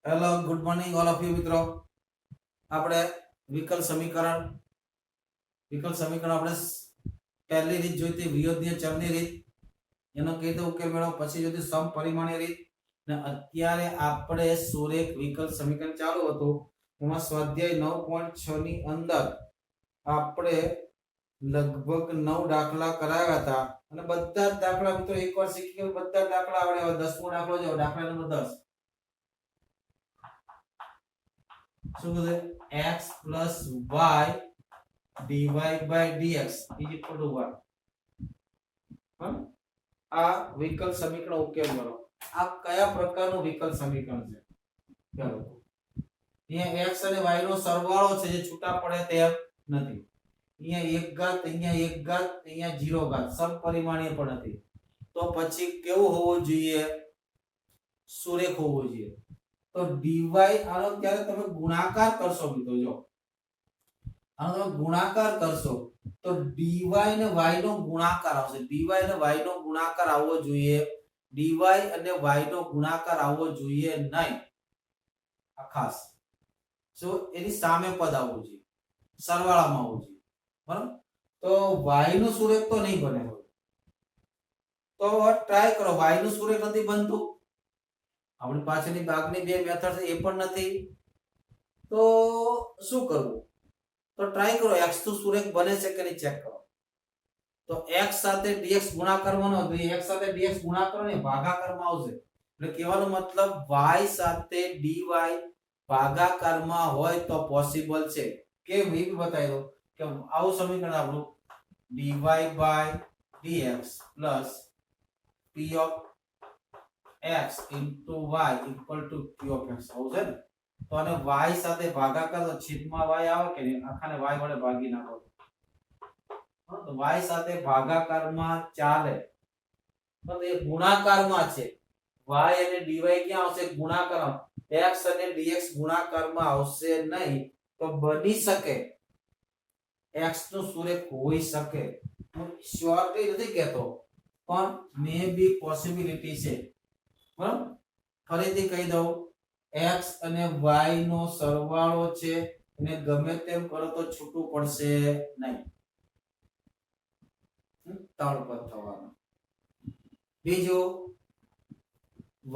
Hello good morning all of you મિત્રો. આપણે વિકલ સમીકરણ આપણે પહેલી રીત જોઈતી વિયોજ્ય ચલની રીત, એનો કઈ રીતે ઉકેલ મેળવો, પછી જોઈતી સમપરિમાણીય રીત, ને અત્યારે આપણે સુરેખ વિકલ સમીકરણ ચાલુ હતું એમાં સ્વાધ્યાય 9.6 ની અંદર આપણે લગભગ 9 દાખલા કરાવ્યા હતા અને બધા જ દાખલા મિત્રો એકવાર શીખી ગયા, બધા દાખલા આવડે. 10મો દાખલો જો દાખલા નંબર 10 શું કહે x plus y dy by dx is equal to 1. આ વિકલ સમીકરણ ઉકેલ કરો. આ કયા પ્રકારનું વિકલ સમીકરણ છે? ચાલો, અહીંયા x અને y નો સરવાળો છે જે છૂટા પડે તેમ નથી. અહીંયા એક ઘાત, અહીંયા એક ઘાત, અહીંયા 0 ઘાત, સમપરિમાણીય પણ નથી. તો પછી કેવું હોવું જોઈએ? સુરેખ હોવું જોઈએ. તો dy આનો ત્યારે તમે ગુણાકાર કરશો મિત્રો, જો આનો તમે ગુણાકાર કરશો તો dy અને y નો ગુણાકાર આવશે. dy અને y નો ગુણાકાર આવવો જોઈએ. dy અને y નો ગુણાકાર આવવો જોઈએ નહીં. આ ખાસ જો એની સામે પદ આવવું જોઈએ, સરવાળામાં આવવું જોઈએ. બરાબર? તો y નું સુરેખ તો નહીં બને. તો ટ્રાય કરો. y નું સુરેખ નથી બનતું, આપણી પાછળની ભાગની બે મેથડ છે એ પણ નથી, તો શું કરવું? તો ટ્રાય કરો. x નું સુરેખ બને છે કે નહીં ચેક કરો. તો x સાથે dx ગુણાકારવાનો હતો, x સાથે dx ગુણાકાર ને ભાગાકારમાં આવશે. એટલે કહેવાનો મતલબ y સાથે dy ભાગાકારમાં હોય તો પોસિબલ છે. કેમ એ બતાવી દો કે આવું સમીકરણ આપણું dy by dx plus p of x into y equal to q of x આવશે ને. તો આને y સાથે ભાગાકાર તો છેદમાં y આવે કે નહીં, આખાને y વડે ભાગી નાખો તો y સાથે ભાગાકારમાં ચાલે. તો એ ગુણાકારમાં છે. y અને dy ક્યાં આવશે? ગુણાકારમાં. x અને dx ગુણાકારમાં આવશે નહીં. તો બની શકે x નું સુરેખ હોઈ શકે. હું શ્યોરલી નથી કહેતો, પણ મે બી પોસિબિલિટી છે. બરાબર? ફરીથી કહી દઉં, x અને y નો સરવાળો છે અને ગમે તેમ કરો તો છૂટું પડશે નહીં. ત્રણ પદ થવાનું. બીજું,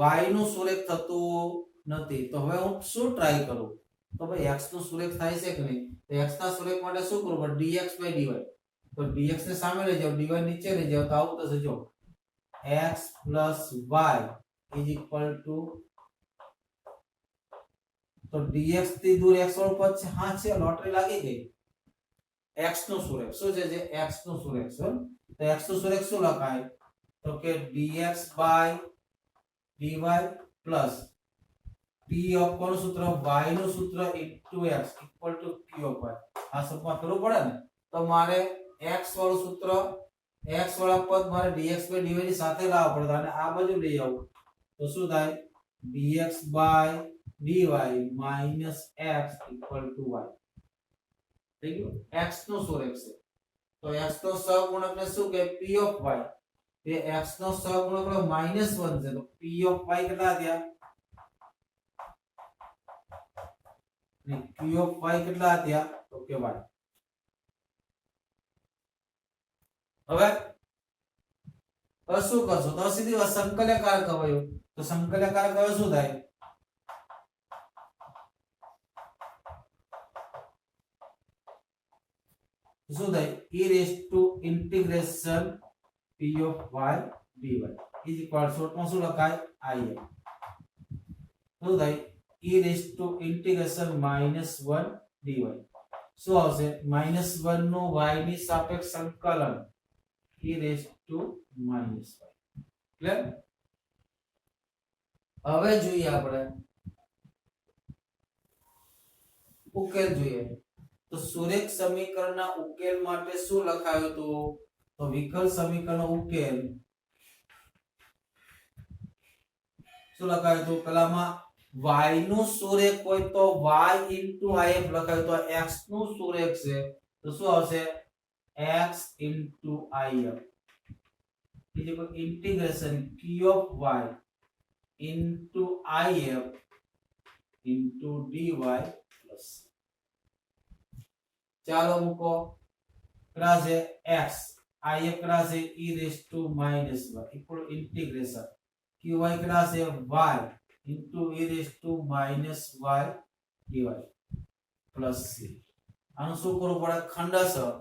y નું સુરેખ થતું નથી. તો હવે હું શું ટ્રાય કરું? તો ભાઈ x નું સુરેખ થાય છે કે નહીં? તો x ના સુરેખ માટે શું કરવું? dx by dy. તો dx ને સામે લઈ જાઓ, dy નીચે લઈ જાઓ, તો આવું થશે. જો x plus y is equal to, તો dx થી દૂર x વાળું પદ છે. હા છે, લોટરી લાગી ગઈ. x નું સુરેખ શું છે? જે x નું સુરેખ છે. તો x નું સુરેખ શું લખાય? તો કે dx by dy plus p of કોનું સૂત્ર? y નું સૂત્ર into x equal to q of y. આ સૂત્રમાં કરવું પડે ને. તો મારે x વાળું સૂત્ર, x વાળા પદ મારે dx by dy ની સાથે લાવવા પડે અને આ બાજુ લઈ આવું તો શું થાય? dx by dy minus x equal to y. થઈ ગયું? x નો સુરેખ છે. તો x નો સહગુણકને શું કહે? p of y. તે x નો સહગુણક -1 છે. તો p of y કેટલા થયા? q of y કેટલા થયા? તો કે y. હવે શું કરશો? તો સીધી સંકલ્યકારક અવયવ. તો સંકલ્યકારક અવયવ શું થાય? શું થાય? e raised to integration p of y dy is equal શોર્ટમાં શું લખાય? I. શું થાય? e raised to integration -1 dy. શું આવશે? -1 નું y ની સાપેક્ષ સંકલન e raised to -y. Clear? હવે જોઈએ આપણે ઉકેલ જોઈએ. તો સુરેખ સમીકરણના ઉકેલ માટે શું લખાયું હતું? તો વિકલ સમીકરણનો ઉકેલ શું લખાયું હતું? પેલામાં y નું સુરેખ હોય તો y into if લખાયું. તો x નું સુરેખ છે તો શું આવશે? x into if is equal to integration q of y into if into dy plus c. ચાલો મૂકો કેટલા છે x આ એક કેટલા છે e raised to minus y equal integration qy કેટલા છે y into e raised to minus y dy plus c. આનું શું કરવું પડે ખંડસર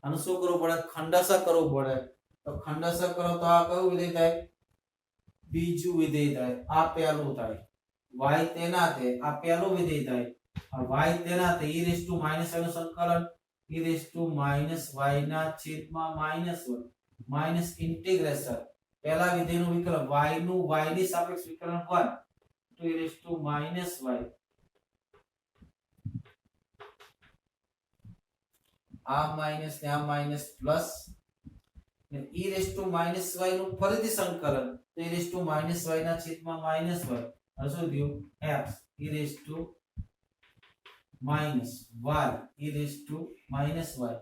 આનું શું કરવું પડે ખંડસર કરવું પડે તો ખંડસર કરો તો આ કયું વિધેય થાય બીજું વિધેય થાય આ પહેલું થાય y તેના તે આ પહેલું વિધેય થાય આ y તેના તે e raised to minus y નું સંકલન e raised to minus y ના છેદમાં minus 1 minus integration પહેલા વિધેયનું વિકલન y નું y ની સાપેક્ષ વિકલન 1 to e raised to minus y આ માઈનસ ને આ માઈનસ પ્લસ ને e raised to minus y નું ફરીથી સંકલન તો e raised to minus y ના છેદમાં minus y આ શું થયું x e raised to minus y e raised to minus y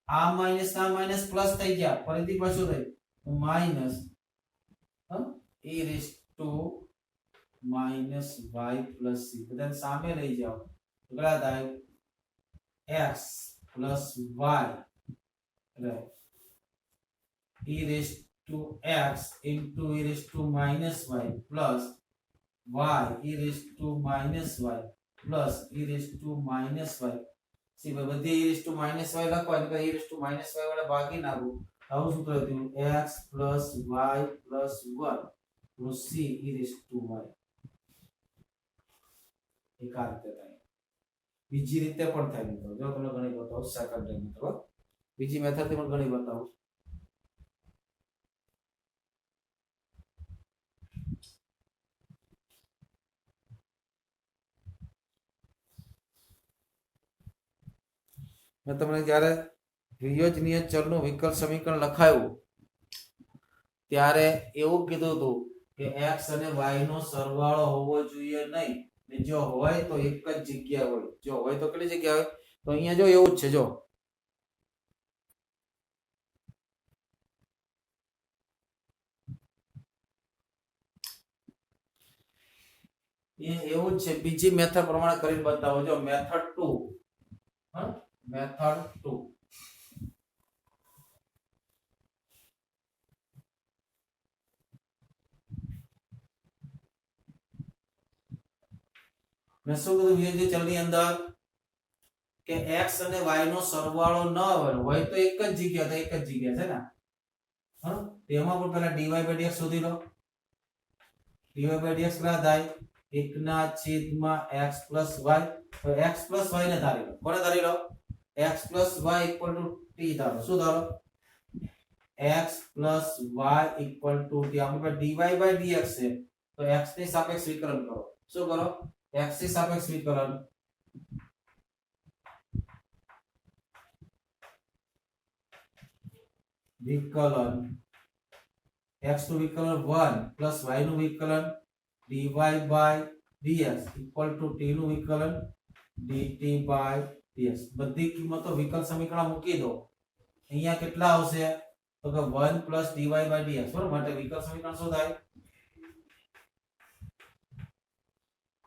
આ માઈનસ પ્લસ થઈ ગયા ફરીથી પાછું થઈ તો minus e raised to minus y plus c બધાને સામે લઈ જાઓ તો કેટલા થાય x plus y right e raised to x into e raised to minus y plus y e raised to minus y plus e raised to minus y see બધી e raised to minus y લખવાની કે e raised to minus y વાળા ભાગી નાખો આવું સૂત્ર હતું x plus y plus 1 plus c e raised to y એક આ રીતે થાય બીજી રીતે પણ થાય મિત્રો જો તમને ઘણી બતાવું સેકન્ડ ટાઈમ મિત્રો બીજી મેથડ થી પણ ઘણી બતાવું મેં તમને જ્યારે વિયોજનીય ચલનું વિકલ સમીકરણ લખાયું ત્યારે એવું કીધું હતું કે x અને y નો સરવાળો હોવો જોઈએ નહીં ને જો હોય તો એક જ જગ્યા હોય જો હોય તો કેટલી જગ્યા હોય તો અહીંયા જો એવું જ છે જો એવું જ છે બીજી મેથડ પ્રમાણે કરીને બતાવો જો મેથડ 2 હા મેથડ 2 મેં શું કીધું વિયોજ્ય ચલની અંદર કે x અને y નો સરવાળો ન હોય તો એક જ જગ્યા તો એક જ જગ્યા છે ને હા તેમાં પણ પહેલા dy by dx શોધી લો dy by dx કેટલા થાય 1 ના છેદમાં x plus y તો x plus y ને ધારી લો કોને ધારી લો x plus y equal to t ધારો શું ધારો x plus y equal to t આપણી પાસે dy by dx છે તો x ની સાપેક્ષ વિકલન કરો શું કરો x ની સાપેક્ષ વિકલન x નું વિકલન 1 plus y નું વિકલન dy by dx equal to t નું વિકલન dt by dx બધી કિંમતો વિકલ સમીકરણ મૂકી દો અહીંયા કેટલા આવશે તો કે 1 plus dy by dx બરોબર માટે વિકલ સમીકરણ શું થાય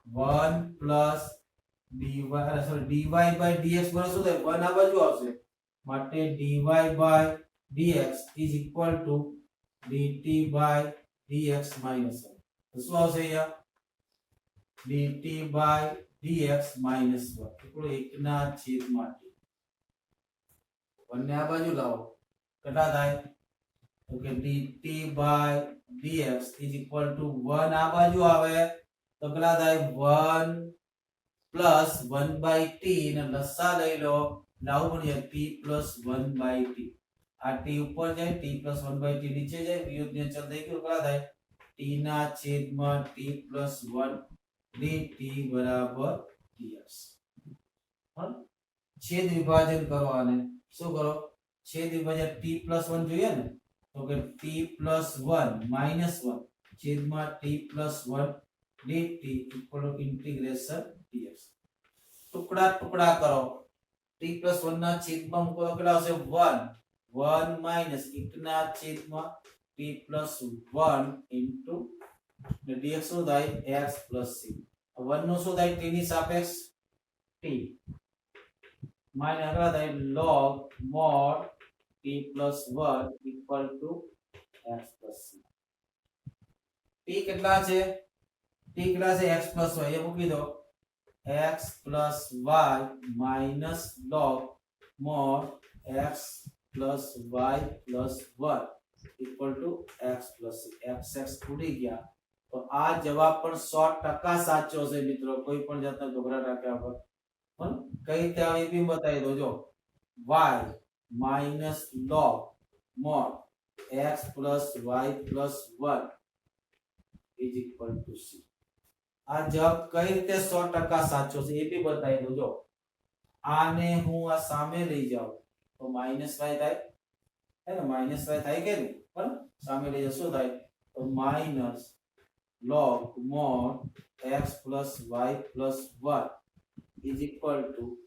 1 plus dy by dx બરાબર શું થાય 1 આ બાજુ આવશે માટે dy by dx is equal to dt by dx minus 1 તો શું આવશે અહીંયા dt by dx minus 1 એટલે 1 ના છેદમાં t 1 ને આ બાજુ લાવો કેટલા થાય તો કે dt by dx is equal to 1 આ બાજુ આવે તો કેટલા થાય 1 plus 1 by t ને લસા લઈ લો લાવો ભણીએ t plus 1 by t આ t ઉપર જાય t plus 1 by t નીચે જાય વિયોજ્ય ચલ થઈ ગયું કેટલા થાય t ના છેદમાં t plus 1 dt બરાબર dx હા છેદ વિભાજન કરો આને શું કરો છેદ વિભાજન t plus 1 જોઈએ ને તો કે t plus 1 minus 1 છેદમાં t plus 1 dt equal to integration dx ટુકડા ટુકડા કરો t plus 1 ના છેદમાં મૂકો તો કેટલા આવશે 1 1 minus 1 ના છેદમાં t plus 1 into એટલે dx શું થાય x c 1 નું શું થાય t ની સાપેક્ષ t માઇનસ આગળ થાય log mod t plus 1 equal to x plus c t કેટલા છે t કેટલા છે x plus y એ મૂકી દો x plus y minus log mod x plus y plus 1 equal to x plus c x ઉડી ગયા તો આ જવાબ પણ 100% સાચો છે મિત્રો કોઈ પણ જાતના ગભરાટ રાખ્યા વગર પણ કઈ રીતે આવે એ બી બતાવી દો જો y minus log mod x plus y plus 1 is equal to c આ જવાબ કઈ રીતે 100% સાચો છે એ બી બતાવી દો જો આને હું આ સામે લઈ જાઉં તો -y થાય હે ને -y થાય કે નહીં પણ સામે લઈ જાવ શું થાય તો minus log mod x plus y plus 1 is equal to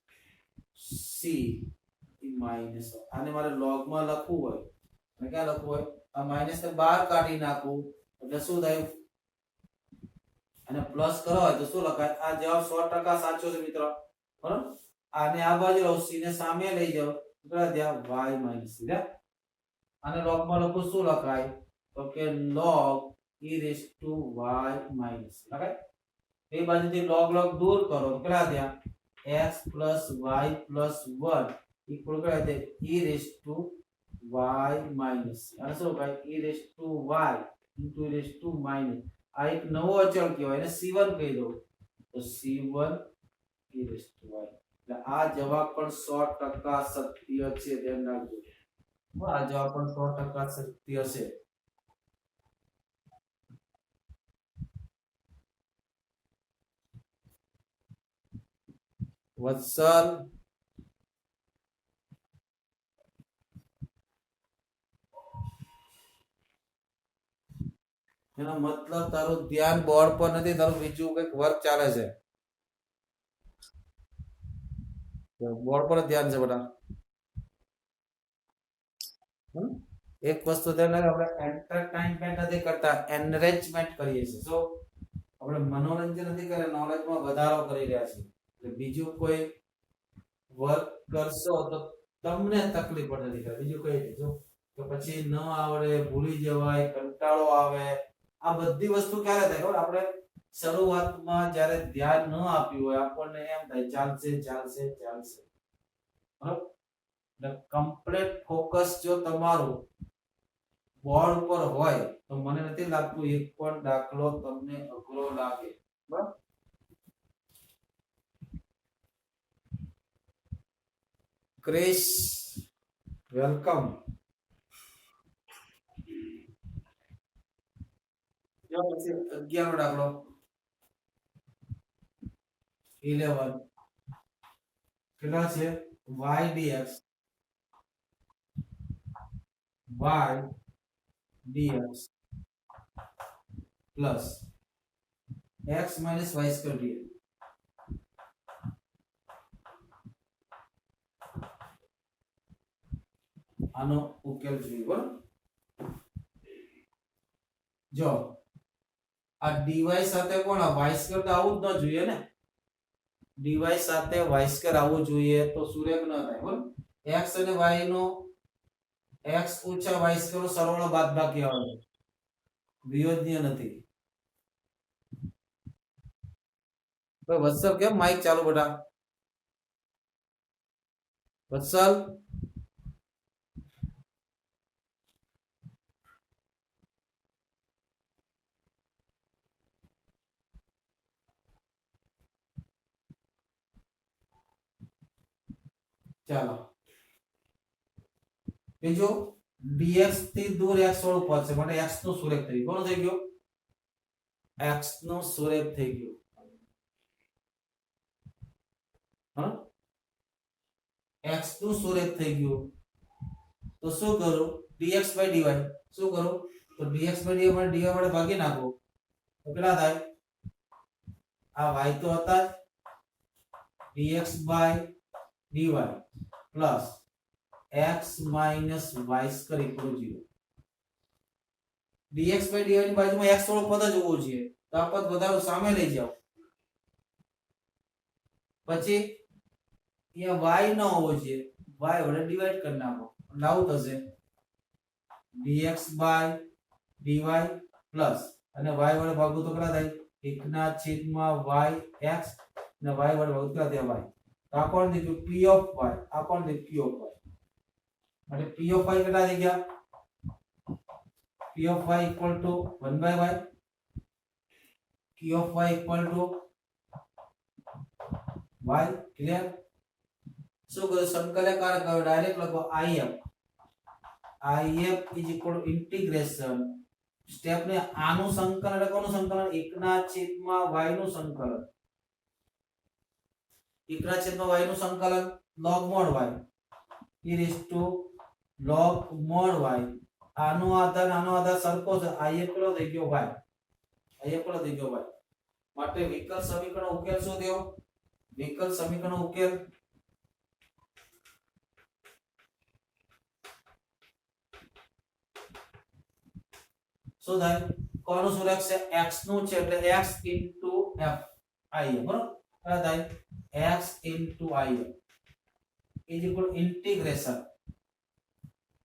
c minus આને મારે log માં લખવું હોય અને ક્યાં લખવું હોય આ માઈનસ ને બહાર કાઢી નાખું એટલે શું થાય અને પ્લસ કરો હોય તો શું લખાય આ જવાબ 100% સાચો છે મિત્રો બરાબર આને આ બાજુ લઉં c ને સામે લઈ જાવ કેટલા થયા y minus c આને log માં લખું શું લખાય તો કે log e raised to y minus લખાય એ બાજુથી log દૂર કરો કેટલા થયા x plus y plus 1 equal કેટલા થાય e raised to y minus અને શું લખાય e raised to y into e raised to minus આ એક નવો અચળ કહેવાય એને c1 કહી દો તો c1 e raised to y એટલે આ જવાબ પણ 100% સત્ય છે ધ્યાન રાખજો આ જવાબ પણ 100% સત્ય છે વત્સલ એનો મતલબ તારું ધ્યાન બોર્ડ પર નથી તારું બીજું કંઈક વર્ક ચાલે છે બોર્ડ પર ધ્યાન છે બેટા એક વસ્તુ ધ્યાન રાખ આપણે એન્ટરટેનમેન્ટ નથી કરતા એનરિચમેન્ટ કરીએ છીએ સો આપણે મનોરંજન નથી કરે નોલેજમાં વધારો કરી રહ્યા છીએ એટલે બીજું કોઈ વર્ક કરશો તો તમને તકલીફ પડે નથી બીજું કઈ નહીં જો તો પછી ન આવડે ભૂલી જવાય કંટાળો આવે આ બધી વસ્તુ ક્યારે થાય ખબર આપણે શરૂઆતમાં જ્યારે ધ્યાન ન આપ્યું હોય આપણને એમ થાય ચાલશે ચાલશે ચાલશે બરાબર એટલે કમ્પ્લીટ ફોકસ જો તમારું બોર્ડ ઉપર હોય તો મને નથી લાગતું એક પણ દાખલો તમને અઘરો લાગે બરાબર ક્રિશ વેલકમ જો પછી 11 નો દાખલો 11 કેટલા છે y dx y dx plus x minus y square dx આનો ઉકેલ જોઈએ બરાબર જો આ dy સાથે કોણ y સ્ક્વેર તો આવું જ ન જોઈએ ને dy સાથે y સ્ક્વેર આવવું જોઈએ તો સુરેખ ન થાય બરાબર x અને y નો x ઓછા y સ્ક્વેર નો સરવાળો બાદબાકી આવે વિયોજનીય નથી તો વત્સલ કેમ માઈક ચાલુ બેટા વત્સલ ચાલો બીજું dx થી દૂર x વાળું પદ છે માટે x નું સુરેખ થઈ ગયું કોણ થઈ ગયું x નું સુરેખ થઈ ગયું હા x નું સુરેખ થઈ ગયું તો શું કરું dx dy શું કરું તો dx dy માં dy વડે ભાગી નાખો તો કેટલા થાય આ y તો હતા dx dy plus x minus y square equal to 0 dx by dy ની બાજુમાં x વાળો પદ જ હોવો જોઈએ તો આ પદ વધારો સામે લઈ જાઓ પછી અહીંયા y ન હોવો જોઈએ y વડે ડિવાઈડ કરી નાખો એટલે આવું થશે dx by dy પ્લસ અને y વડે ભાગવું તો કેટલા થાય 1/y x અને y વડે ભાગવું કેટલા થાય y તો આ કોણ થઈ ગયું p of y આ કોણ થઈ q of y એટલે p of y કેટલા થઈ ગયા p of y equal to 1/y q of y equal to y clear શું કરો સંકલનકારક હવે ડાયરેક્ટ લખો if is equal to integration step ને આનું સંકલન એટલે કોનું સંકલન 1/y નું સંકલન 1/y નું સંકલન log mod y e raised to log mod y આનો આધાર સરખો છે if કેટલો થઈ ગયો y if કેટલો થઈ ગયો y માટે વિકલ સમીકરણ ઉકેલ શું થયો વિકલ સમીકરણ ઉકેલ શું થાય કોનું સુરેખ છે x નું છે એટલે x into f I બરોબર કેટલા થાય x into I is equal to integration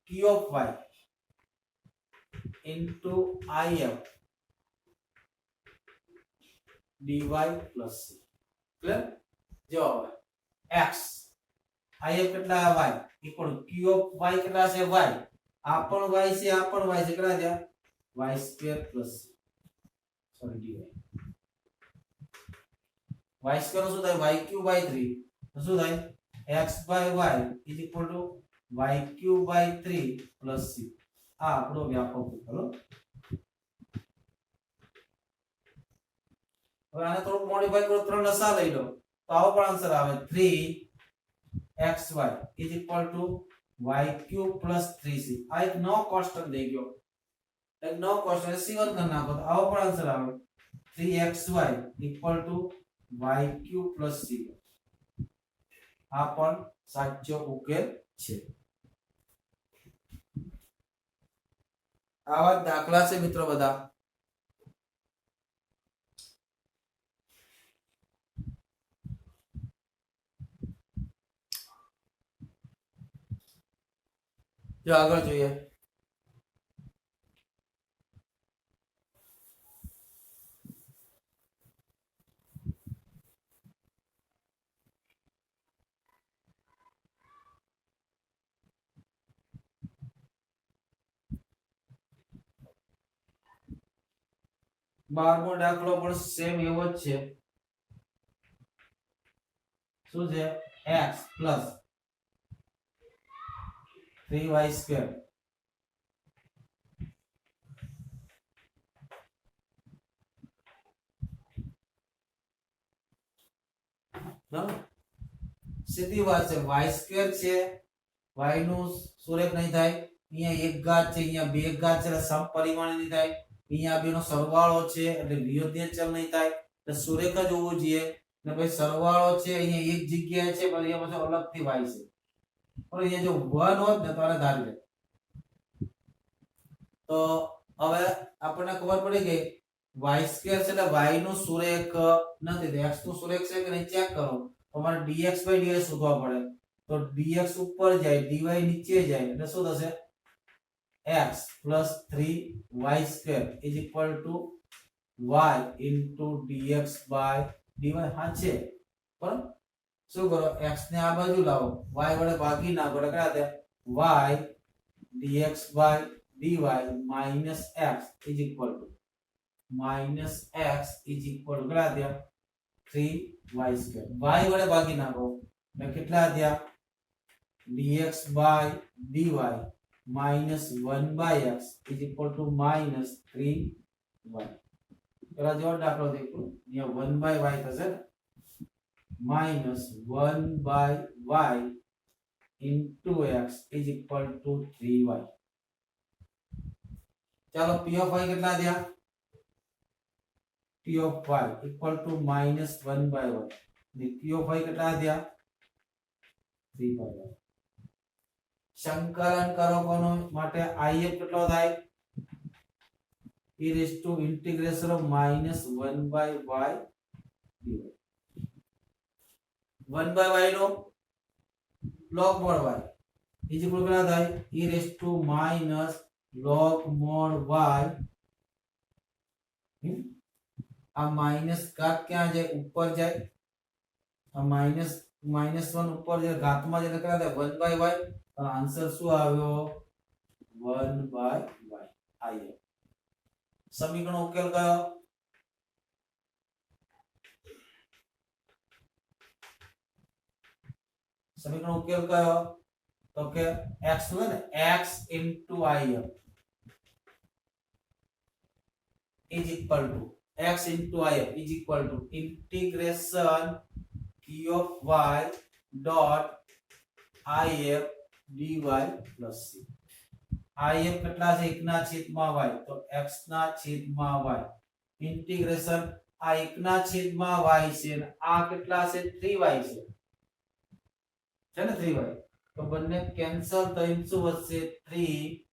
q of y into if dy plus c clear જો x if કેટલા y equal to q of y કેટલા છે y આ પણ y છે આ પણ y છે કેટલા છે y square plus sorry dy y square શું થાય y cube by 3 તો શું થાય x by y is equal to y cube by 3 plus c આ આપણો વ્યાપક ઉકેલ હવે આને થોડું મોડિફાઈ કરો ત્રણ લસા લઈ લો તો આવો પણ આન્સર આવે 3xy is equal to y cube plus 3c આ એક નો કોન્સ્ટન્ટ દઈ ગયો એક નો કોન્સ્ટન્ટ c1 કરી નાખો તો આવો પણ આન્સર આવે 3xy equal to y cube plus c આ પણ સાચો ઉકેલ છે આવા દાખલા છે મિત્રો બધા જો આગળ જોઈએ બારમો દાખલો પણ સેમ એવો જ છે શું છે x 3y square સીધી વાત છે y square છે y નું સુરેખ નહીં થાય અહીંયા એક ઘાત છે અહીંયા બે ઘાત છે એટલે સમપરિમાણી નહીં થાય અહીંયા બેનો સરવાળો છે એટલે વિયોજ્ય ચલ નહીં થાય એટલે સુરેખ જ હોવું જોઈએ ને ભાઈ સરવાળો છે અહીંયા એક જગ્યાએ છે પણ અહીંયા પાછો અલગથી y છે પણ અહીંયા જો 1 હોત ને તો આને ધારી લે તો હવે આપણને ખબર પડી ગઈ y સ્ક્વેર છે એટલે y નું સુરેખ નથી તો x નું સુરેખ છે કે નહીં ચેક કરો તમારે dx by dy શોધવા પડે તો dx ઉપર જાય dy નીચે જાય એટલે શું થશે x plus 3y square is equal to y into dx by dy હા છે પણ શું કરો x ને આ બાજુ લાવો y વડે ભાગી નાખો એટલે કેટલા થાય y dx by dy minus x is equal to કેટલા થયા 3y square y વડે ભાગી નાખો એટલે કેટલા થયા dx by dy minus 1 by x is equal to minus 3y પેલા જો દાખલો દેખો અહીંયા 1 by y થશે ને minus 1 by y into x is equal to 3y ચાલો p of y કેટલા થયા p of y equal to minus 1 by y ને p of y કેટલા થયા 3 by y સંકલન કરો કોનો માટે if કેટલો થાય e raised to integration of minus 1 by y dy 1 by y no log mod y is equal કેટલા થાય e raised to minus log mod y આ માઈનસ ઘાત ક્યાં જાય ઉપર જાય આ માઈનસ -1 ઉપર જે ઘાતમાં જે કેટલા થાય 1 by y તો આન્સર શું આવ્યો 1 by y આયો સમીકરણ ઉકેલ કયો समीकरण उकेल कयो तो के x है ने x into I is equal to x into I is equal to integration q of y dot if dy plus c if કેટલા છે 1 ના છેદમાં y તો x ના છેદમાં y इंटीग्रेशन આ 1 ના છેદમાં y છે અને આ કેટલા છે 3y છે ને 3y તો બંને કેન્સલ થઈને શું વધશે 3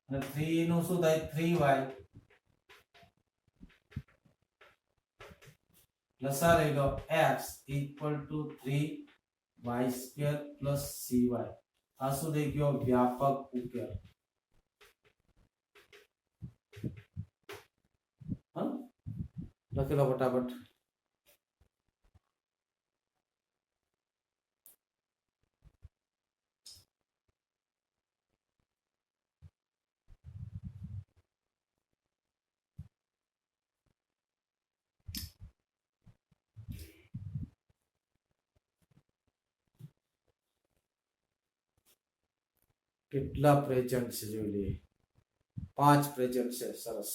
અને 3 નું શું થાય 3y લસા લઈ લો x equal to 3y² plus cy આ શું થઈ ગયો વ્યાપક ઉકેલ હા લખી લો ફટાફટ કેટલા પ્રેઝન્ટ છે જોઈ લઈએ 5 પ્રેઝન્ટ છે સરસ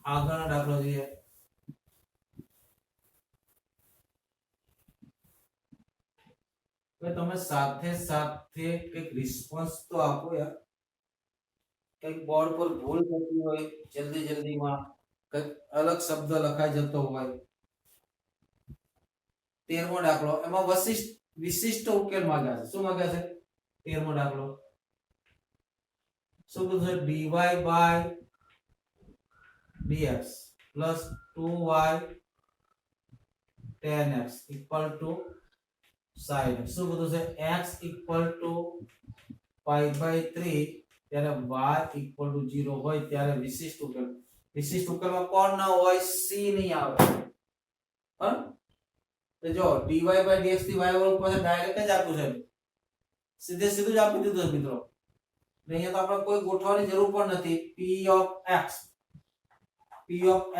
આગળનો દાખલો જોઈએ તો તમે સાથે સાથે એક રિસ્પોન્સ તો આપો યાર કઈક બોર્ડ પર ભૂલ થતી હોય જલ્દીમાં કઈક અલગ શબ્દ લખાઈ જતો હોય 13મો દાખલો એમાં વિશિષ્ટ ઉકેલ માંગ્યા છે શું માંગ્યા છે 13મો દાખલો શું કીધું છે dy by dx plus 2y tan x equal to sin x શું કીધું છે x equal to pi by 3 ત્યારે y equal to 0 હોય ત્યારે વિશિષ્ટ ઉકેલમાં કોણ ના હોય c નહીં આવે હા तो जो dy by dx થી y ઉપર પાસે ડાયરેક્ટ જ આપ્યું છે સીધું જ આપી દીધું છે મિત્રો અહીંયા તો આપણે કોઈ ગોઠવવાની જરૂર પણ નથી p of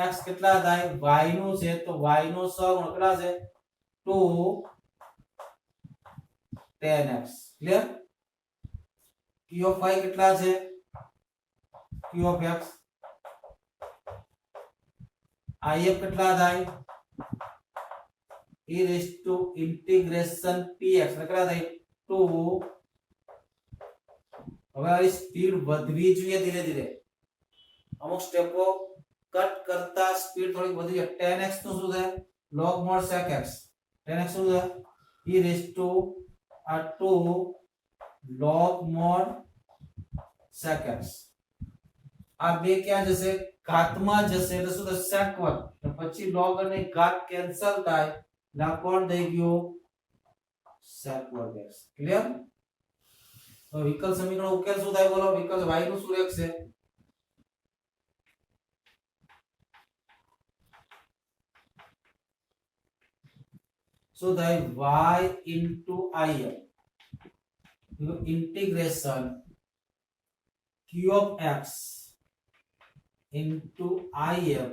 x કેટલા થાય y નું છે તો y નો સહગુણક કેટલા છે 2 tan x clear q of y કેટલા છે q of x if કેટલા થાય e raised to integration px કેટલા થાય 2 હવે આ સ્પીડ વધવી જોઈએ ધીરે ધીરે અમુક સ્ટેપો કટ કરતા સ્પીડ થોડી વધી જાય tan x નું શું થાય log mod sec x tan x શું થાય e raised to 2 log mod sec x આ બે ક્યાં જશે ઘાતમાં જશે એટલે શું થશે sec1 પછી log અને ઘાત કેન્સલ થાય ના કોણ થઈ ગયો sec1 x ક્લિયર તો વિકલ સમીકરણ ઉકેલ શું થાય બોલો વિકલ y નું શું રહેશે શું થાય y into if integration q of x into if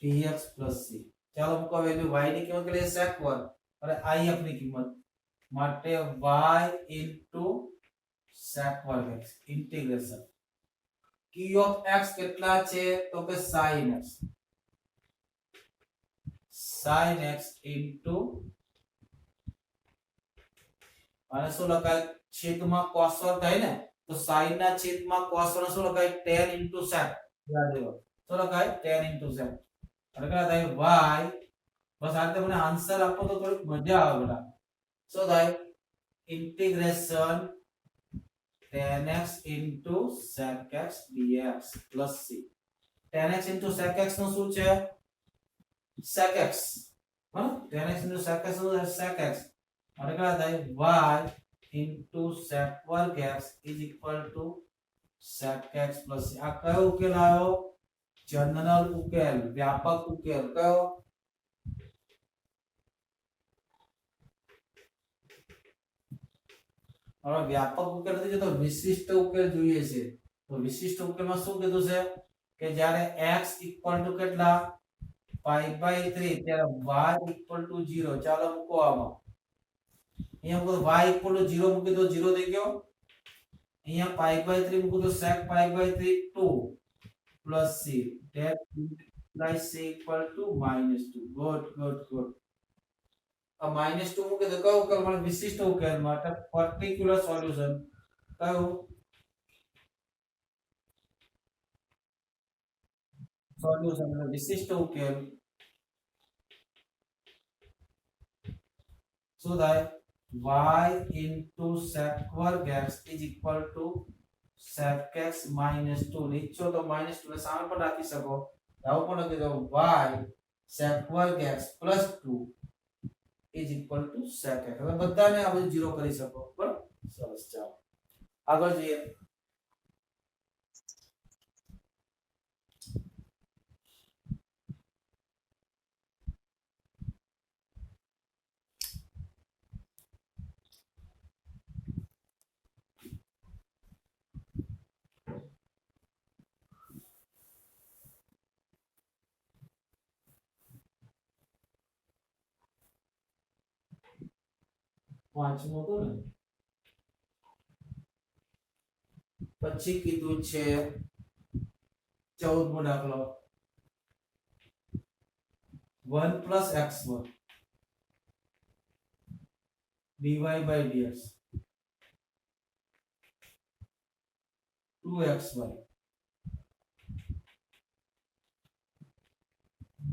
dx plus c ચાલો મૂકો વેલ્યુ y ની કિંમત કેટલી sec1 અને if ની કિંમત માટે y into sec1 x integration q of x કેટલા છે તો કે sin x into અને શું લખાય છેદમાં cos થાય ને તો sin ના છેદમાં cos શું લખાય tan into sec યાદ રાખો શું લખાય tan into sec અને કેટલા થાય y બસ આ રીતે મને આન્સર આપો તો થોડી મજા આવે બેટા So that integration tan x into sec x dx plus c. tan x into sec x નું શું છે? sec x. હા, tan x into sec x નું sec x. અને કેટલા થાય? y into sec વર્ગ x is equal to sec x plus c. આ કયો ઉકેલ આવ્યો? જનરલ ઉકેલ, વ્યાપક ઉકેલ. કયો? હવે વ્યાપક ઉકેલ નથી જોતો, વિશિષ્ટ ઉકેલ જોઈએ છે. તો વિશિષ્ટ ઉકેલમાં શું કીધું છે કે જ્યારે x ઇક્વલ ટુ કેટલા π/3 ત્યારે y ઇક્વલ ટુ 0. ચાલો મૂકો આમાં. અહીંયા મૂકો y ઇક્વલ ટુ 0 મૂકી દો, 0 થઈ ગયો. અહીંયા π/3 મૂકો તો sec π/3 2 plus c, that implies c equal to -2. Good. આ -2 મૂકે તો કયો ઉકેલ મળે? વિશિષ્ટ ઉકેલ માટે પર્ટિક્યુલર સોલ્યુશન કયું? સોલ્યુશન વિશિષ્ટ ઉકેલ શું થાય? y into sec વર્ગ x is equal to sec x -2. નીચો તો -2 ને સામે પણ રાખી શકો. આવું પણ લખી દો y sec વર્ગ x plus 2 is equal to sec x. હવે બધાને આ બધું 0 કરી શકો. બરાબર? સરસ. ચાલો આગળ જોઈએ. પાંચમો તો ને પછી કીધું છે 14મો દાખલો 1 plus x1 dy by dx 2xy.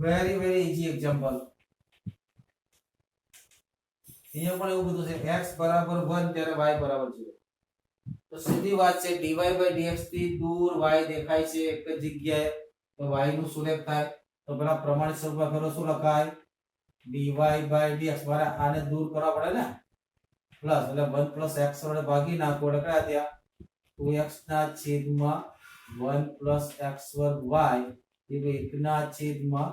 very easy example. અહીંયા પણ એવું બધું છે x બરાબર 1 ત્યારે y બરાબર 0. તો સીધી વાત છે dy by dx થી દૂર y દેખાય છે એક જ જગ્યાએ, તો y નું સુરેખ થાય. તો પેલા પ્રમાણિત સ્વરૂપમાં કરો શું લખાય? dy by dx. મારે આને દૂર કરવા પડે ને, પ્લસ એટલે 1 plus x વડે ભાગી નાખો એટલે કેટલા થયા? 2x ના છેદમાં 1 plus x વર્ગ y એ 1 ના છેદમાં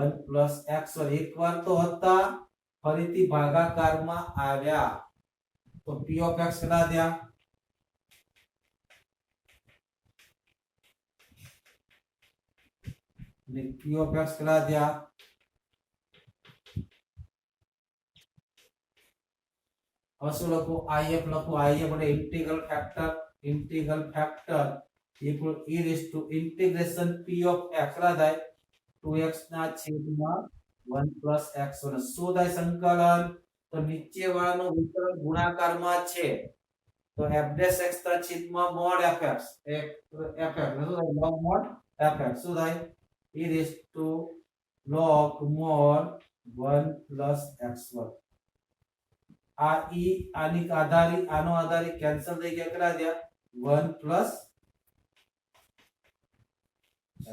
1 plus x વર્ગ. એકવાર તો હતા, ફરીથી ભાગાકારમાં આવ્યા. તો p of x કેટલા થયા? ને p of x કેટલા થયા? હવે શું લખું? if લખું. if એટલે integral factor equal e raised to integration p of x કેટલા થાય? 2x ના છેદમાં 1 plus x અને શું થાય સંકલન? તો નીચે વાળાનો વિકલન ગુણાકારમાં છે, તો f dash x ના છેદમાં mod fx fx એટલે શું થાય? log mod fx. શું થાય? e raised to log mod 1 plus x વર્ગ. આ e આની આધારી આનો આધારી કેન્સલ થઈ ગયા, કેટલા થયા? 1 plus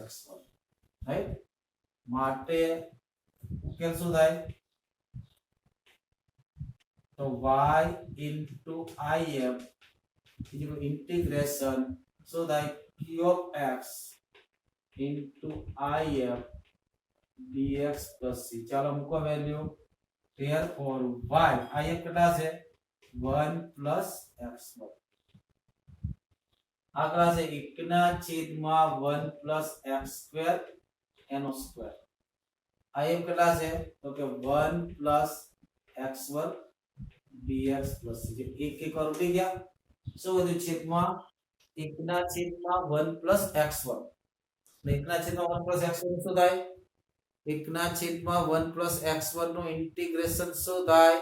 x વર્ગ. રાઈટ? માટે ઉકેલ શું થાય? તો y into if is equal integration so that p of x into if dx plus c. ચાલો મૂકો વેલ્યુ. therefore y if કેટલા છે? 1 plus x વર્ગ. આગળ છે 1 ના છેદમાં 1 plus x સ્ક્વેર એનો સ્ક્વેર. if કેટલા છે? તો કે 1 plus x વર્ગ dx plus c. એક એક વાર ઉડી ગયા. શું વધ્યું? છેદમાં 1 ના છેદમાં 1 plus x વર્ગ. 1 ના છેદમાં 1 plus x વર્ગ શું થાય? 1 ના છેદમાં 1 plus x વર્ગ નું ઇન્ટિગ્રેશન શું થાય?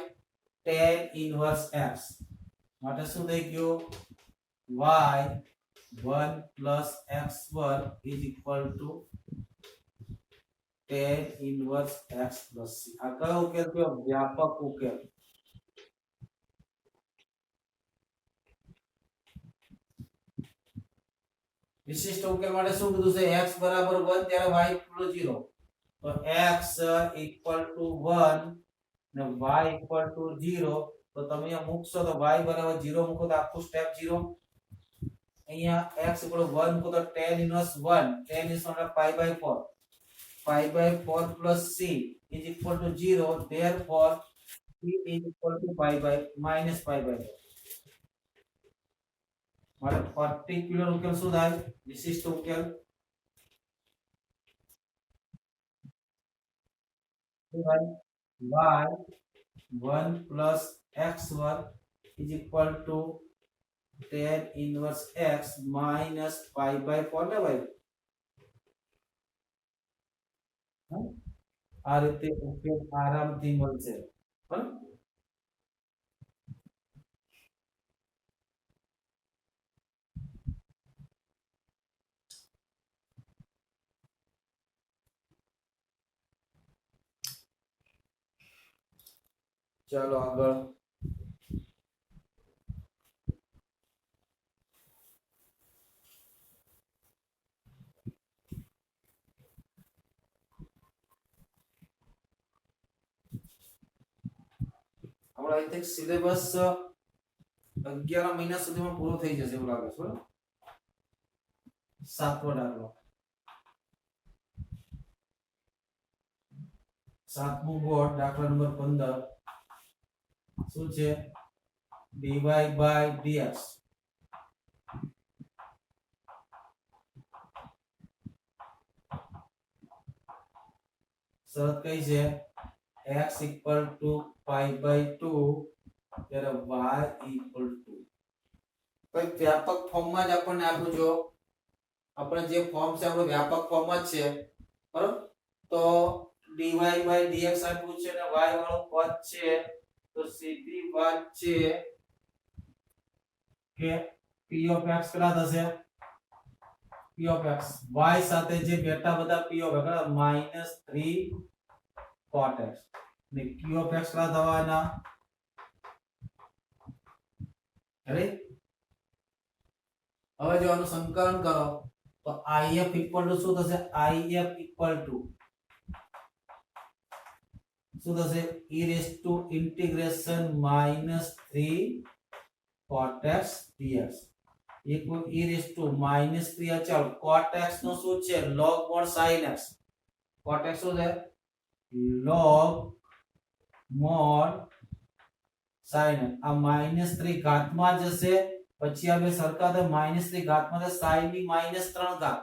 tan inverse x. માટે શું થઈ ગયું? y 1 plus x વર્ગ is equal to tan inverse x plus c. આ કયો ઉકેલ થયો? વ્યાપક ઉકેલ. વિશિષ્ટ ઉકેલ માટે શું કીધું છે x બરાબર 1 ત્યારે y ઇક્વલ 0 તો x ઇક્વલ ટુ 1 ને y ઇક્વલ ટુ 0 તો તમે અહીંયા મૂકશો તો y બરાબર 0 મૂકો તો આખું સ્ટેપ 0 અહીંયા x ઇક્વલ 1 મૂકો તો tan ઇન્વર્સ 1 tan ઇન્વર્સ એટલે pi by 4 plus c is equal to 0 therefore c is equal to pi by minus pi by 4 મારે પર્ટિક્યુલર ઉકેલ શું થાય વિશિષ્ટ ઉકેલ y 1 plus x1 is equal to tan inverse x minus pi by 4 ને ભાઈ આ રીતે ઉકેલ આરામથી મળશે બરાબર ચાલો આગળ આપણે આઈ થિંક સિલેબસ 11 મહિના સુધીમાં પૂરો થઈ જશે એવું લાગે છે બરાબર સાતમો દાખલો સાતમો બોર્ડ દાખલા નંબર 15 શું છે dy by dx શરત કઈ છે x equal to pi by 2 ત્યારે y equal to કોઈ વ્યાપક ફોર્મમાં જ આપણને આપ્યું જો આપણે જે ફોર્મ છે આપણો વ્યાપક ફોર્મ જ છે બરાબર તો dy by dx આપ્યું છે અને y વાળો પદ છે તો સીધી વાત છે કે p of x કેટલા થશે p of x y સાથે જે બેટા બધા p of x -3 cot x ને q of x કેટલા થવાના અરે હવે જો આનું સંકલન કરો તો if ઇક્વલ ટુ શું થશે if ઇક્વલ ટુ શું થશે e raised to integration -3 cot x dx equal e raised to -3 અચળ cot x નો શું છે log mod sin x cot x શું છે log mod sin x આ -3 ઘાતમાં જશે પછી આ બે સરખા થાય -3 ઘાતમાં થાય sin ની -3 ઘાત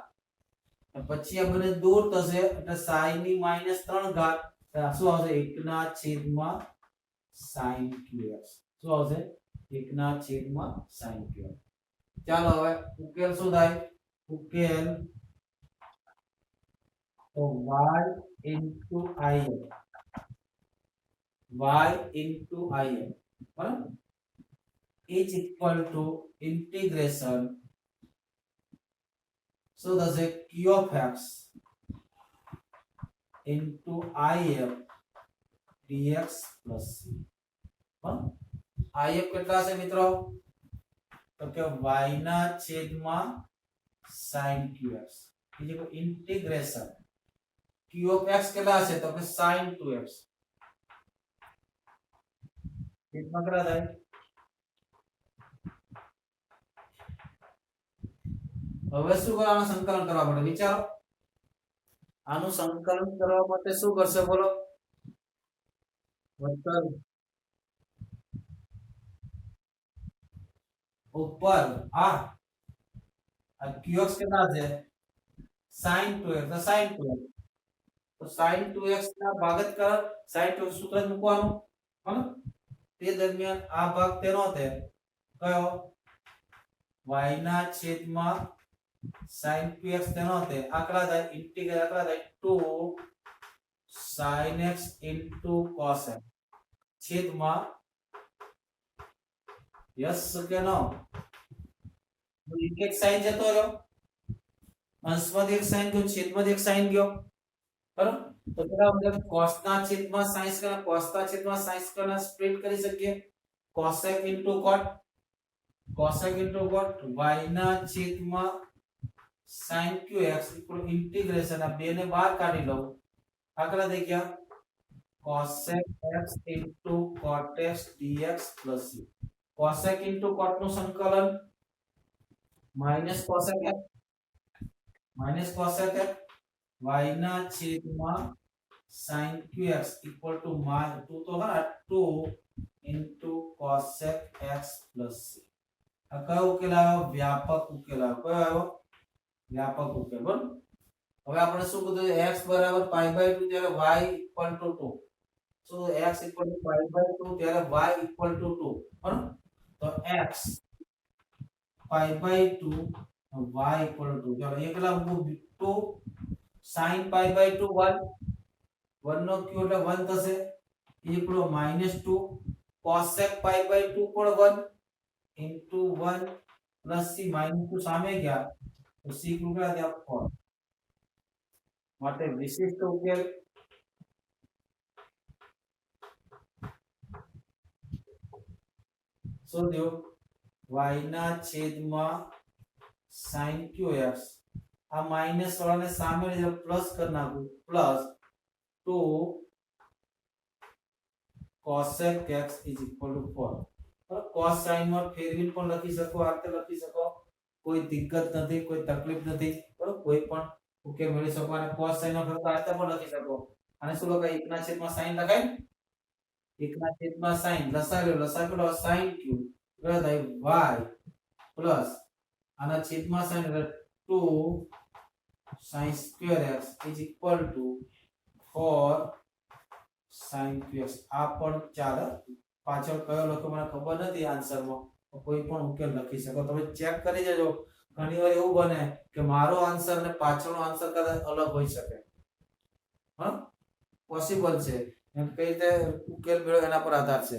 પછી આ બંને દૂર થશે એટલે sin ની -3 ઘાત શું આવશે 1/sin qx શું આવશે 1/sin qx ચાલો હવે ઉકેલ શું થાય ઉકેલ તો y into im બરાબર is equal to integration so થશે q of x into if dx plus c if કેટલા છે મિત્રો તો કે y ના છેદમાં sin qx એટલે કે ઇન્ટિગ્રેશન q of x કેટલા છે તો કે sin 2x કેટલા થાય હવે શું કરવાનું સંકલન કરવા માટે વિચારો આનું સંકલન કરવા માટે શું કરશે બોલો વત્તા ઉપર આ qx કેટલા છે sin 2x તો sin 2x તો sin 2x ના ભાગત કર sin 2x સૂત્ર મૂકવાનું બરાબર તે દરમિયાન આ ભાગ તેનો છે કયો y ના છેદમાં sin 2x તેનો છે આકડા થાય ઇન્ટિગ્રલ આકડા થાય 2 sin x cos x છેદમાં યસ કે નો એક sin જતો રહ્યો અંશમાંથી એક sin ગયો છેદમાંથી એક sin ગયો બરાબર તો પેલા આપણે cos ના છેદમાં sin સ્ક્વેર cos ના છેદમાં sin સ્ક્વેર ના સ્પ્લિટ કરી શકીએ cosec cot y ના છેદમાં sin qx इक्वल इंटीग्रेशन आ बे ने बाहर काढी लो आकड़ा दे क्या cosec x into cot x dx plus c cosec into cot નું સંકલન minus cosec x y ના છેદમાં sin qx equal to 2 તો હા 2 into cosec x plus c આ કયો ઉકેલ આવ્યો વ્યાપક ઉકેલ આવ્યો કયો આવ્યો વ્યાપક ઉકેલ બરાબર હવે આપણે શું કીધું x બરાબર π/2 ત્યારે y equal to 2 so x equal to π/2 ત્યારે y equal to 2 બરાબર તો x π/2 y equal to 2 ચાલો એકલા 2 sin π/2 1 1 નો q એટલે 1 થશે એકલો -2 cosec π/2 પણ 1 into 1 plus c minus 2 સામે ગયા તો c કેટલા થયા 4 માટે વિશિષ્ટ ઉકેલ શોધ્યો y ના છેદમાં sin qx આ માઈનસ વાળાને સામે લઈ જાવ પ્લસ કરી નાખું plus 2 cosec x is equal to 4 cos sin માં ફેરવીને પણ લખી શકો આ રીતે લખી શકો કોઈ દિક્કત નથી કોઈ તકલીફ નથી બરોબર કોઈ પણ ઉકેલ મેળવી શકો અને cos sin નો ફરક આ રીતે પણ લખી શકો અને શું લખાય 1 ના છેદમાં sin લખાય 1 ના છેદમાં sin લસાઅ કેટલો sin q એટલે થાય y પ્લસ આના છેદમાં sin એટલે 2 sin square x is equal to 4 sin qx આ પણ ચાલે પાછળ કયો લખો મને ખબર નથી આન્સર માં કોઈ પણ ઉકેલ લખી શકો તમે ચેક કરી જજો ઘણી વાર એવું બને કે મારો આન્સર ને પાછળનો આન્સર કદાચ અલગ હોઈ શકે હા પોસિબલ છે એમ કઈ રીતે ઉકેલ મેળવો એના પર આધાર છે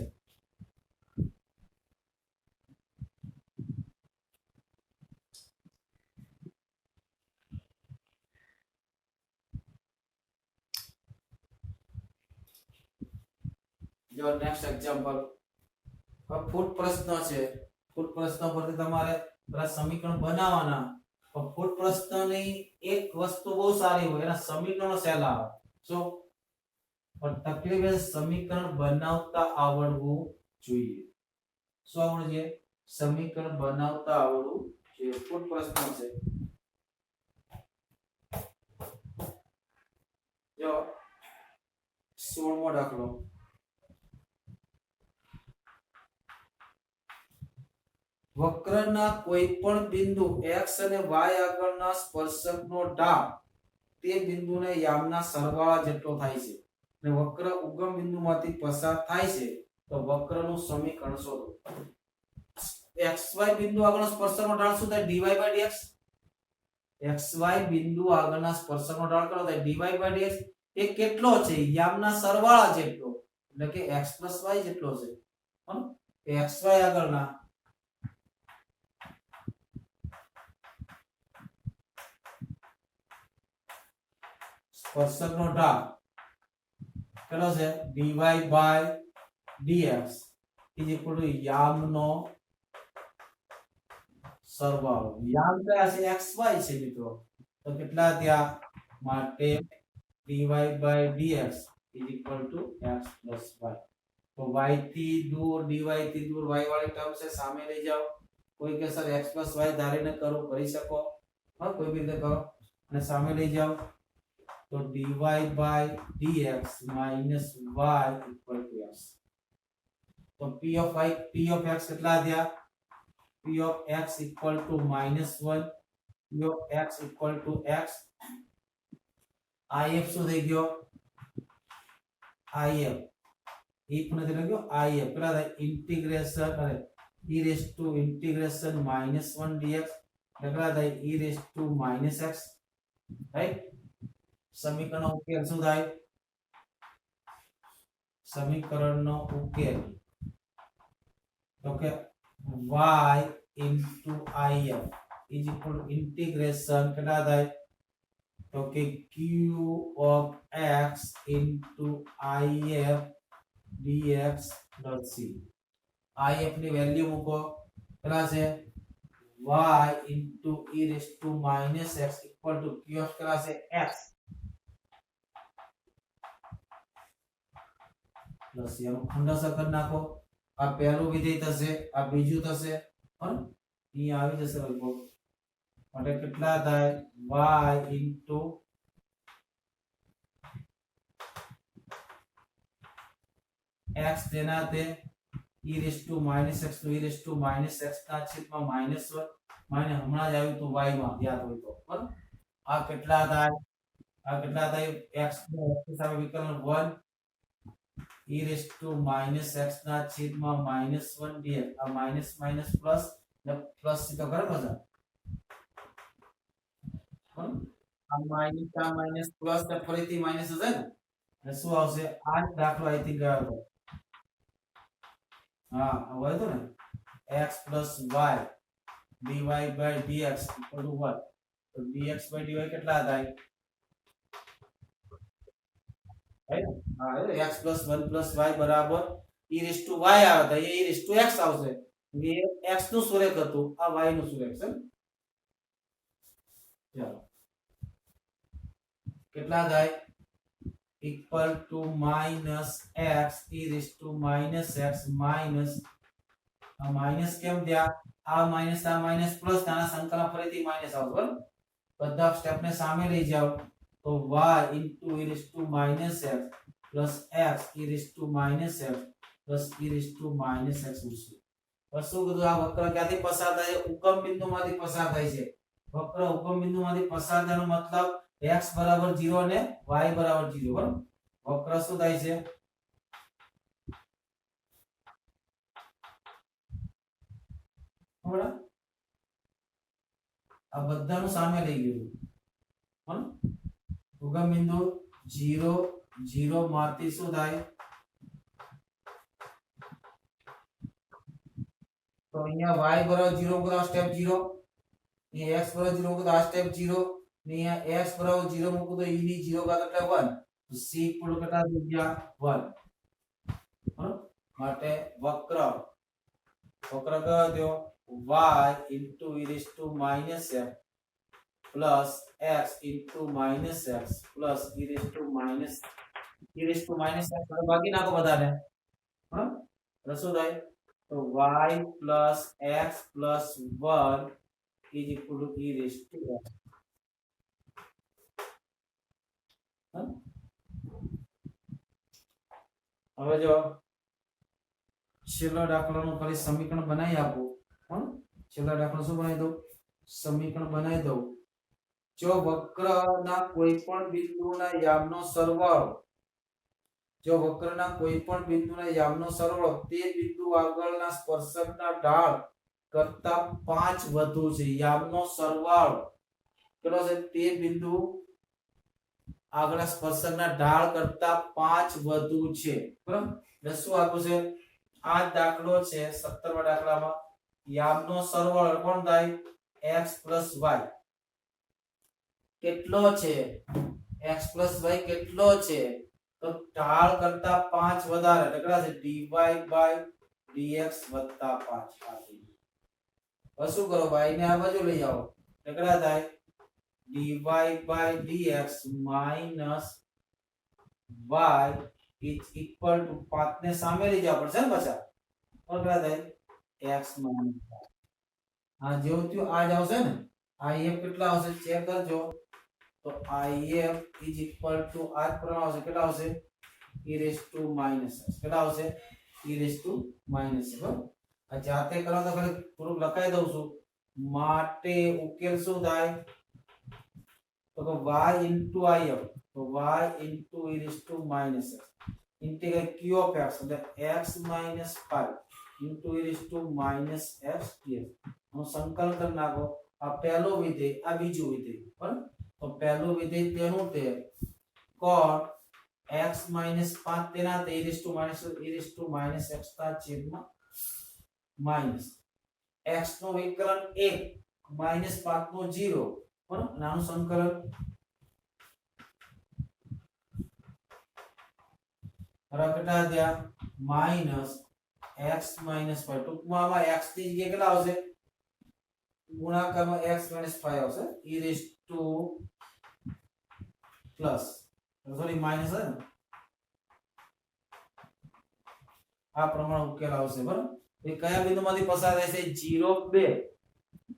જો નેક્સ્ટ એક્ઝામ્પલ ફૂટ પ્રશ્ન છે ફૂટ પ્રશ્ન પરથી તમારે બધા સમીકરણ બનાવવાના પણ ફૂટ પ્રશ્નની એક વસ્તુ બહુ સારી હોય એના સમીકરણો સહેલા આવે સો પણ તકલીફ એ સમીકરણ બનાવતા આવડવું જોઈએ શું આવડવું જોઈએ સમીકરણ બનાવતા આવડવું જોઈએ ફૂટ પ્રશ્ન છે જો 16મો દાખલો વક્રના કોઈપણ બિંદુ x અને y આગળના સ્પર્શકનો ઢાળ તે બિંદુને યામના સરવાળા જેટલો થાય છે અને વક્ર ઉગમ બિંદુમાંથી પસાર થાય છે તો વક્રનું સમીકરણ શોધો xy બિંદુ આગળનો સ્પર્શકનો ઢાળ શું થાય dy/dx xy બિંદુ આગળના સ્પર્શકનો ઢાળ કેટલો થાય dy/dx એ કેટલો છે યામના સરવાળા જેટલો એટલે કે x + y જેટલો છે બરાબર xy આગળના સ્પર્શકનો ઢાળ કેટલો છે dy/dx = યામનો સરવાળો યામ કયા છે xy છે મિત્રો તો કેટલા થયા માટે dy/dx = x + y તો y થી દૂર dy થી દૂર y વાળી ટર્મ છે સામે લઈ જાઓ કોઈ કે સર x + y ધારીને કરો કરી શકો હા કોઈ બી રીતે કરો અને સામે લઈ જાઓ तो dy/dx minus y equal to x तो p of x કેટલા થયા p of x equal to -1 p of x equal to x if શું થઈ ગયો if if નથી લખ્યો if કેટલા થાય ઇન્ટિગ્રેશન અરે e raised to integration -1 dx કેટલા થાય e raised to -x right સમીકરણનો ઉકેલ શું થાય સમીકરણનો ઉકેલ તો કે y into if is equal to integration કેટલા થાય તો કે q of x into if dx plus c if ની વેલ્યુ મૂકો કેટલા છે y into e raised to minus x equal to q of કેટલા છે x પ્લસ એનો ખંડસર કરી નાખો આ પહેલું વિધેય થશે આ બીજું થશે પણ અહીં આવી જશે લગભગ માટે કેટલા થાય y into x તેના તે e raised to minus x to e raised to minus x ના છેદમાં minus 1 માને હમણાં જ આવ્યું તો y માં યાદ હોય તો બરાબર આ કેટલા થાય x નો x ની સામે વિકલન 1 e raised to minus x ના છેદમાં minus 1 dx આ minus minus plus ને plus થી તો બરાબર છે આ minus plus ને ફરીથી minus હશે ને એટલે શું આવશે આ દાખલો આઈ થિંક આવ્યો હા હોય તો ને x plus y dy by dx equal to what તો dx by dy કેટલા થાય હા x plus 1 plus y બરાબર e raised to y આવે તો e raised to x આવશે એ x નું સુરેખ હતું આ y નું સુરેખ છે ચાલો કેટલા થાય equal to minus x e raised to minus x minus આ માઈનસ કેમ થયા આ માઈનસ પ્લસ આના સંકલન ફરીથી માઈનસ આવશે બરાબર બધા સ્ટેપ ને સામે લઈ જાઓ તો y into e raised to minus x plus x e raised to minus x plus e raised to minus x ઉછે બસ શું કીધું આ વક્ર ક્યાંથી પસાર થાય છે ઉગમ બિંદુમાંથી પસાર થાય છે વક્ર ઉગમ બિંદુમાંથી પસાર થવાનો મતલબ x બરાબર 0 ને y બરાબર 0 બરાબર વક્ર શું થાય છે બરાબર આ બધાનું સામે લઈ ગયું બરાબર ઉગમ બિંદુ 0 0 માંથી શું થાય તો અહીંયા y બરાબર 0 મૂકો તો સ્ટેપ 0 અહીંયા x બરાબર 0 મૂકો તો આ સ્ટેપ 0 ને અહીંયા x બરાબર 0 મૂકો તો e ની 0 ઘાત એટલે 1 તો c ઇક્વલ કેટલા થઈ ગયા 1 બરાબર માટે વક્ર કયો થયો y into e raised to minus x plus x into minus x plus e raised to minus x બાકી નાખો બધાને બરાબર શું થાય તો y plus x plus 1 is equal to e raised to x હવે જો છેલ્લો દાખલાનું ફરી સમીકરણ બનાવી આપું છેલ્લા દાખલો શું બનાવી દઉં સમીકરણ બનાવી દઉં જો વક્રના કોઈ પણ બિંદુના યામનો સરવાળો તે બિંદુ આગળના સ્પર્શકના ઢાળ કરતા 5 વધુ છે યામનો સરવાળો કેટલો છે તે બિંદુ આગળના સ્પર્શકના ઢાળ કરતા 5 વધુ છે બરાબર એટલે શું આપ્યું છે આ દાખલો છે 17મા દાખલામાં યામનો સરવાળો કોણ થાય x y કેટલો છે x y કેટલો છે તો ઢાળ કરતા 5 વધારે કેટલા છે dy by dx 5 હવે શું કરો y ને આ બાજુ લઈ આવો કેટલા થાય dy by dx minus y is equal to 5 ને સામે લઈ જવા પડશે ને પાછા તો કેટલા થાય x minus આ જેવું થયું આ જ આવશે ને if કેટલા આવશે ચેક કરજો તો if is equal to આ પ્રમાણે આવશે કેટલા આવશે e raised to minus x કેટલા આવશે e raised to minus x બરાબર આ જાતે કરો તો ખાલી થોડું લખાઈ દઉં છું માટે ઉકેલ શું થાય તો y into if તો y into e raised to minus x integral q of x એટલે x minus 5 into e raised to minus x dx નું સંકલન કરી નાખો આ પહેલો વિધેય આ બીજું વિધેય બરાબર તો પહેલું વિધેય તેનું તે cot x minus 5 તેના તે e raised to minus x ના છેદમાં minus x નો વિકલન 1 minus 5 નો 0 બરાબર નાનું સંકલન કેટલા થયા minus x minus 5 ટૂંકમાં આમાં x ની જગ્યાએ કેટલા આવશે ગુણાકારમાં x - 5 આવશે e raise to plus sorry minus છે ને આ પ્રમાણે ઉકેલ આવશે બરાબર એ કયા બિંદુમાંથી પસાર થાય છે 0 2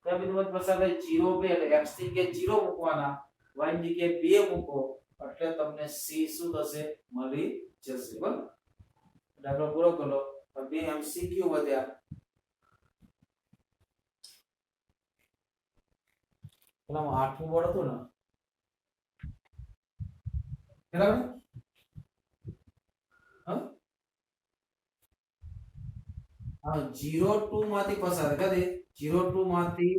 કયા બિંદુમાંથી પસાર થાય 0 2 એટલે x ની જગ્યાએ 0 મૂકવાના y ની જગ્યાએ 2 મૂકો એટલે તમને c શું થશે મળી જશે બરાબર દાખલો પૂરો કરો બે MCQ વધ્યા પેલા આઠમું બોર્ડ હતું ને બરાબર હા 0 2 માંથી પસાર કરે 0 2 માંથી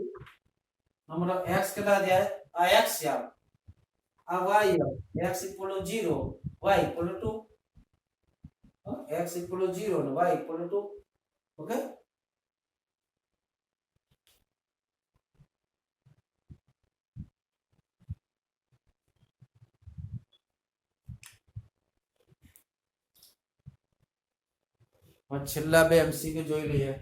હમણાં x કેટલા થયા આ x છે આ y x = 0 y = 2 x = 0 અને y = 2 ઓકે છેલ્લા બે MCQ જોઈ લઈએ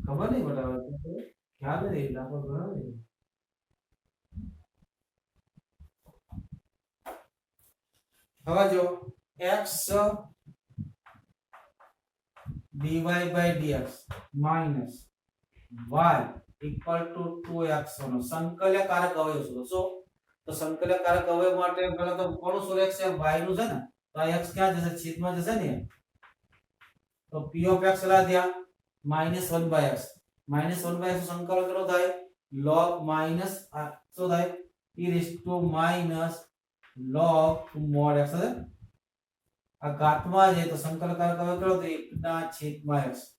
ખબર નહીં બતાવે ખ્યાલ નહીં દાખલો ઘણો નહીં હવે જો x dy by dx minus y equal to 2x નો સંકલનકારક અવયવ શોધો તો સંકલનકારક અવયવ માટે પહેલા તો કોનું સુરેખ છે y નું છે ને તો આ x ક્યાં જશે છેદમાં જશે ને તો p of x લા થયા -1/x -1/x સંકલન કેટલો થાય log minus શું થાય e raised to minus log mod x છે આ ઘાતમાં છે તો સંકલનકારક અવયવ કેટલો થાય 1/x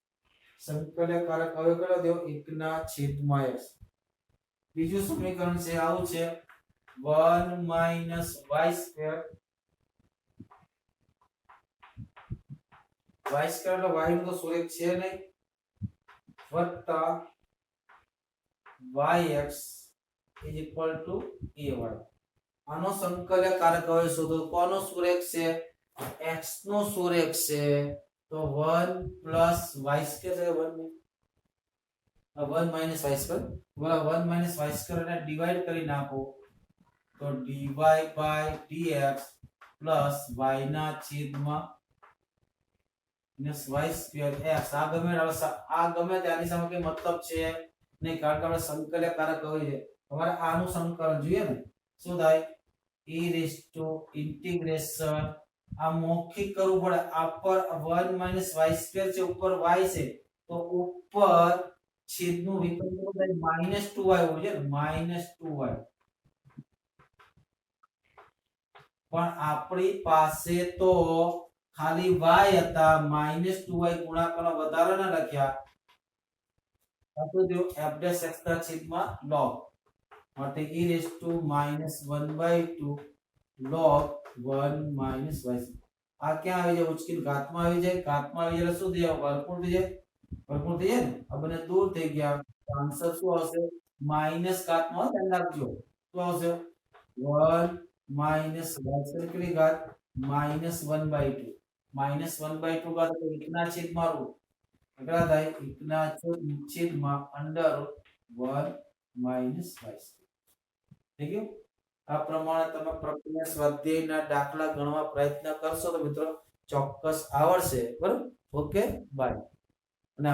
સંકલનકારક અવયવ કેટલો થયો 1/x બીજું સમીકરણ છે આવું છે 1 - y² એટલે y નો તો સુરેખ છે નહીં વત્તા yx = ay આનો સંકલનકારક અવયવ શોધો કોનો સુરેખ છે x નો સુરેખ છે તો 1 + y² છે 1 - y² બરાબર 1 - y² ને ડિવાઈડ કરી નાખો તો dy by dx plus y ના છેદમાં -y² x આ ગમે તેની સામે કે મતલબ છે નહીં કારણ કે આપણે સંકલનકારક હોય છે તમારે આનું સંકલન જોઈએ ને શું થાય e raised to integration આ મૌખિક કરવું પડે આ પર 1 - y² છે ઉપર y છે તો ઉપર છેદનું વિકલ્પ થાય -2y હોય છે -2y પણ આપણી પાસે તો ખાલી y હતા -2y ગુણાકારનો વધારો ન લખ્યા તો જો f' ના છેદમાં log માટે e raised to -1/2 log 1 - y આ ક્યાં આવી જાય ઉચકીને ઘાતમાં આવી જાય શું થઈ જાય વર્ગમૂળ થઈ જાય ને આ બંને દૂર થઈ ગયા આન્સર શું આવશે માઈનસ ઘાતમાં ધ્યાન રાખજો શું આવશે 1 - y કેટલી ઘાત -1/2 -1/2 ઘાત તો 1 ના છેદમાં રૂટ કેટલા થાય 1 ના છેદમાં √1 - y થઈ ગયું આ પ્રમાણે તમે પ્રક્રિયા સ્વાધ્યાયના દાખલા ગણવા પ્રયત્ન કરશો તો મિત્રો ચોક્કસ આવડશે બરાબર ઓકે બાય અને